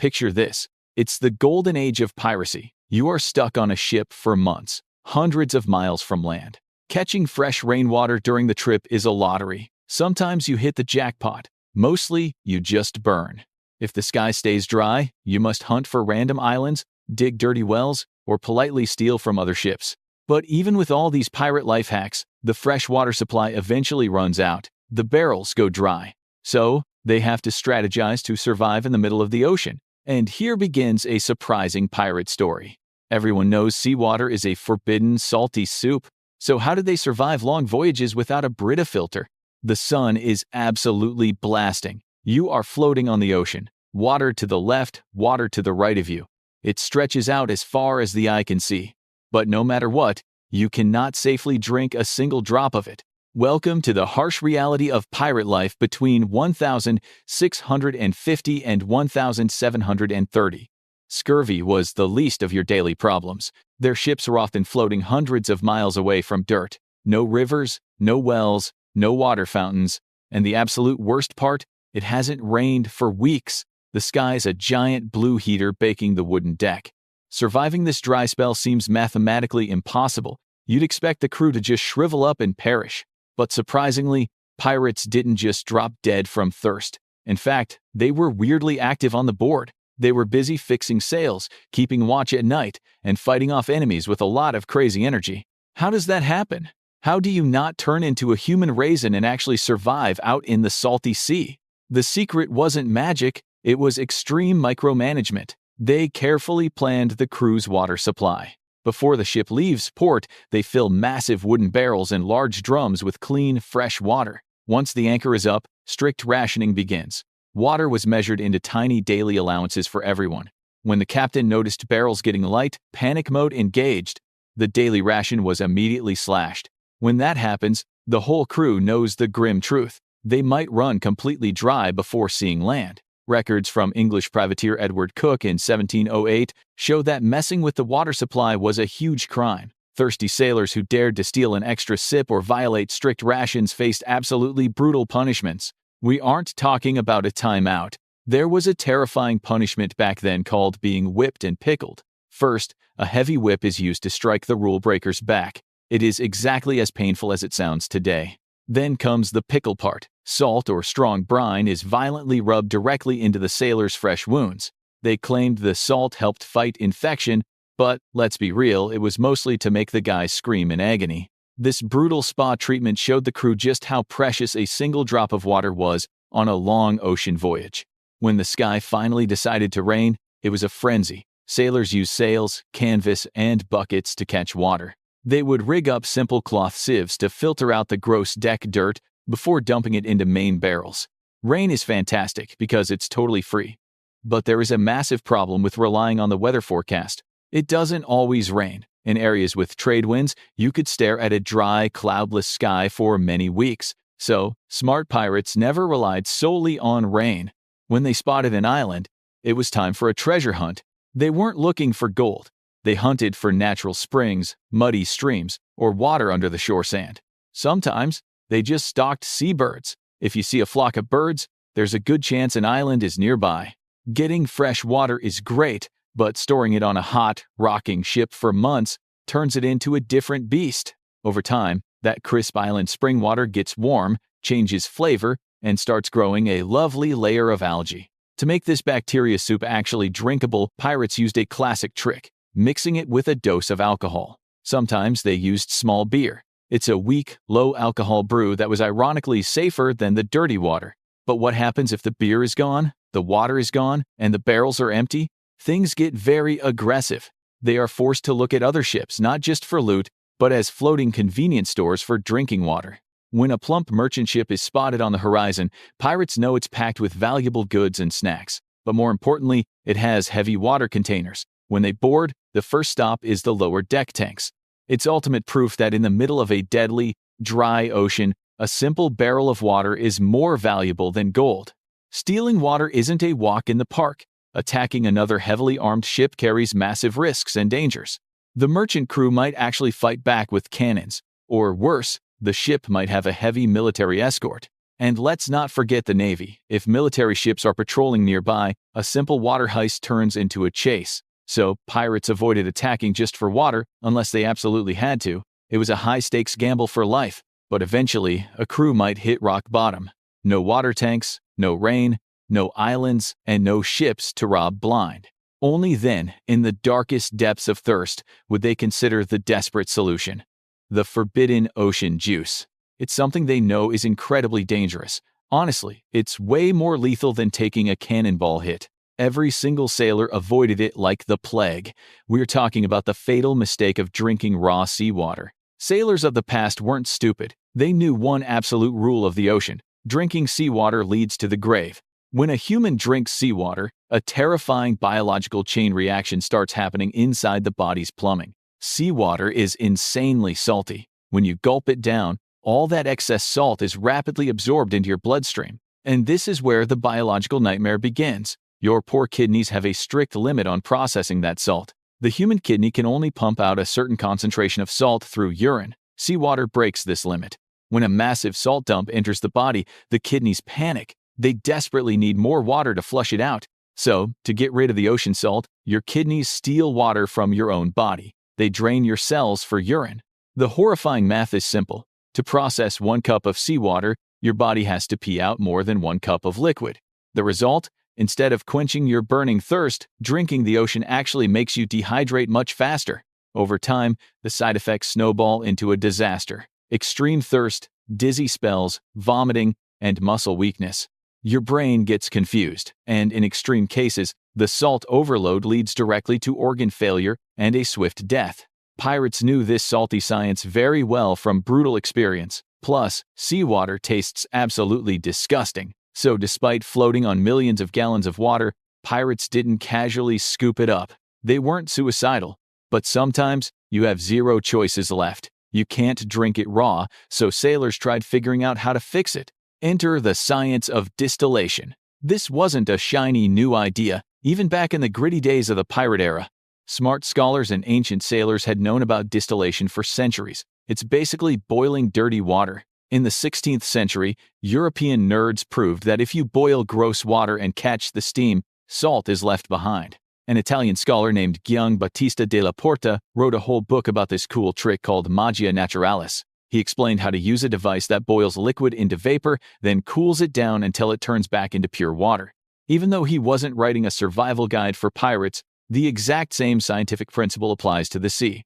Picture this. It's the golden age of piracy. You are stuck on a ship for months, hundreds of miles from land. Catching fresh rainwater during the trip is a lottery. Sometimes you hit the jackpot. Mostly, you just burn. If the sky stays dry, you must hunt for random islands, dig dirty wells, or politely steal from other ships. But even with all these pirate life hacks, the fresh water supply eventually runs out. The barrels go dry. So, they have to strategize to survive in the middle of the ocean. And here begins a surprising pirate story. Everyone knows seawater is a forbidden, salty soup. So how did they survive long voyages without a Brita filter? The sun is absolutely blasting. You are floating on the ocean. Water to the left, water to the right of you. It stretches out as far as the eye can see. But no matter what, you cannot safely drink a single drop of it. Welcome to the harsh reality of pirate life between 1650 and 1730. Scurvy was the least of your daily problems. Their ships were often floating hundreds of miles away from dirt. No rivers, no wells, no water fountains. And the absolute worst part, it hasn't rained for weeks. The sky's a giant blue heater baking the wooden deck. Surviving this dry spell seems mathematically impossible. You'd expect the crew to just shrivel up and perish. But surprisingly, pirates didn't just drop dead from thirst. In fact, they were weirdly active on the board. They were busy fixing sails, keeping watch at night, and fighting off enemies with a lot of crazy energy. How does that happen? How do you not turn into a human raisin and actually survive out in the salty sea? The secret wasn't magic, it was extreme micromanagement. They carefully planned the crew's water supply. Before the ship leaves port, they fill massive wooden barrels and large drums with clean, fresh water. Once the anchor is up, strict rationing begins. Water was measured into tiny daily allowances for everyone. When the captain noticed barrels getting light, panic mode engaged. The daily ration was immediately slashed. When that happens, the whole crew knows the grim truth. They might run completely dry before seeing land. Records from English privateer Edward Cook in 1708 show that messing with the water supply was a huge crime. Thirsty sailors who dared to steal an extra sip or violate strict rations faced absolutely brutal punishments. We aren't talking about a timeout. There was a terrifying punishment back then called being whipped and pickled. First, a heavy whip is used to strike the rule breaker's back. It is exactly as painful as it sounds today. Then comes the pickle part. Salt or strong brine is violently rubbed directly into the sailors' fresh wounds. They claimed the salt helped fight infection, but let's be real, it was mostly to make the guys scream in agony. This brutal spa treatment showed the crew just how precious a single drop of water was on a long ocean voyage. When the sky finally decided to rain, it was a frenzy. Sailors used sails, canvas, and buckets to catch water. They would rig up simple cloth sieves to filter out the gross deck dirt before dumping it into main barrels. Rain is fantastic because it's totally free. But there is a massive problem with relying on the weather forecast. It doesn't always rain. In areas with trade winds, you could stare at a dry, cloudless sky for many weeks. So, smart pirates never relied solely on rain. When they spotted an island, it was time for a treasure hunt. They weren't looking for gold. They hunted for natural springs, muddy streams, or water under the shore sand. Sometimes, they just stalked seabirds. If you see a flock of birds, there's a good chance an island is nearby. Getting fresh water is great, but storing it on a hot, rocking ship for months turns it into a different beast. Over time, that crisp island spring water gets warm, changes flavor, and starts growing a lovely layer of algae. To make this bacteria soup actually drinkable, pirates used a classic trick, mixing it with a dose of alcohol. Sometimes they used small beer. It's a weak, low-alcohol brew that was ironically safer than the dirty water. But what happens if the beer is gone, the water is gone, and the barrels are empty? Things get very aggressive. They are forced to look at other ships not just for loot, but as floating convenience stores for drinking water. When a plump merchant ship is spotted on the horizon, pirates know it's packed with valuable goods and snacks. But more importantly, it has heavy water containers. When they board, the first stop is the lower deck tanks. It's ultimate proof that in the middle of a deadly, dry ocean, a simple barrel of water is more valuable than gold. Stealing water isn't a walk in the park. Attacking another heavily armed ship carries massive risks and dangers. The merchant crew might actually fight back with cannons, or worse, the ship might have a heavy military escort. And let's not forget the Navy. If military ships are patrolling nearby, a simple water heist turns into a chase. So, pirates avoided attacking just for water, unless they absolutely had to. It was a high-stakes gamble for life, but eventually, a crew might hit rock bottom. No water tanks, no rain, no islands, and no ships to rob blind. Only then, in the darkest depths of thirst, would they consider the desperate solution: the forbidden ocean juice. It's something they know is incredibly dangerous. Honestly, it's way more lethal than taking a cannonball hit. Every single sailor avoided it like the plague. We're talking about the fatal mistake of drinking raw seawater. Sailors of the past weren't stupid. They knew one absolute rule of the ocean: drinking seawater leads to the grave. When a human drinks seawater, a terrifying biological chain reaction starts happening inside the body's plumbing. Seawater is insanely salty. When you gulp it down, all that excess salt is rapidly absorbed into your bloodstream. And this is where the biological nightmare begins. Your poor kidneys have a strict limit on processing that salt. The human kidney can only pump out a certain concentration of salt through urine. Seawater breaks this limit. When a massive salt dump enters the body, the kidneys panic. They desperately need more water to flush it out. So, to get rid of the ocean salt, your kidneys steal water from your own body. They drain your cells for urine. The horrifying math is simple. To process 1 cup of seawater, your body has to pee out more than 1 cup of liquid. The result? Instead of quenching your burning thirst, drinking the ocean actually makes you dehydrate much faster. Over time, the side effects snowball into a disaster: extreme thirst, dizzy spells, vomiting, and muscle weakness. Your brain gets confused, and in extreme cases, the salt overload leads directly to organ failure and a swift death. Pirates knew this salty science very well from brutal experience. Plus, seawater tastes absolutely disgusting. So despite floating on millions of gallons of water, pirates didn't casually scoop it up. They weren't suicidal. But sometimes, you have zero choices left. You can't drink it raw, so sailors tried figuring out how to fix it. Enter the science of distillation. This wasn't a shiny new idea, even back in the gritty days of the pirate era. Smart scholars and ancient sailors had known about distillation for centuries. It's basically boiling dirty water. In the 16th century, European nerds proved that if you boil gross water and catch the steam, salt is left behind. An Italian scholar named Gian Battista della Porta wrote a whole book about this cool trick called Magia Naturalis. He explained how to use a device that boils liquid into vapor, then cools it down until it turns back into pure water. Even though he wasn't writing a survival guide for pirates, the exact same scientific principle applies to the sea.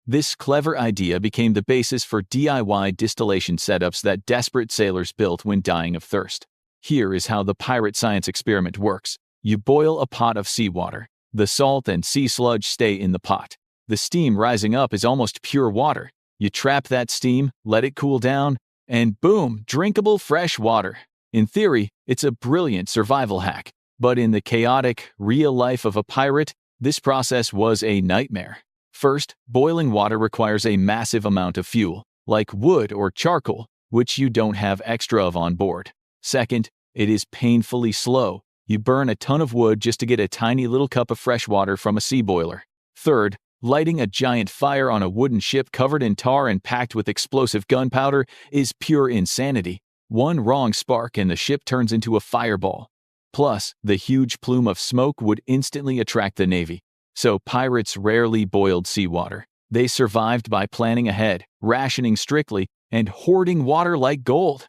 This clever idea became the basis for DIY distillation setups that desperate sailors built when dying of thirst. Here is how the pirate science experiment works. You boil a pot of seawater. The salt and sea sludge stay in the pot. The steam rising up is almost pure water. You trap that steam, let it cool down, and boom, drinkable fresh water. In theory, it's a brilliant survival hack. But in the chaotic, real life of a pirate, this process was a nightmare. First, boiling water requires a massive amount of fuel, like wood or charcoal, which you don't have extra of on board. Second, it is painfully slow. You burn a ton of wood just to get a tiny little cup of fresh water from a sea boiler. Third, lighting a giant fire on a wooden ship covered in tar and packed with explosive gunpowder is pure insanity. One wrong spark and the ship turns into a fireball. Plus, the huge plume of smoke would instantly attract the Navy. So pirates rarely boiled seawater. They survived by planning ahead, rationing strictly, and hoarding water like gold.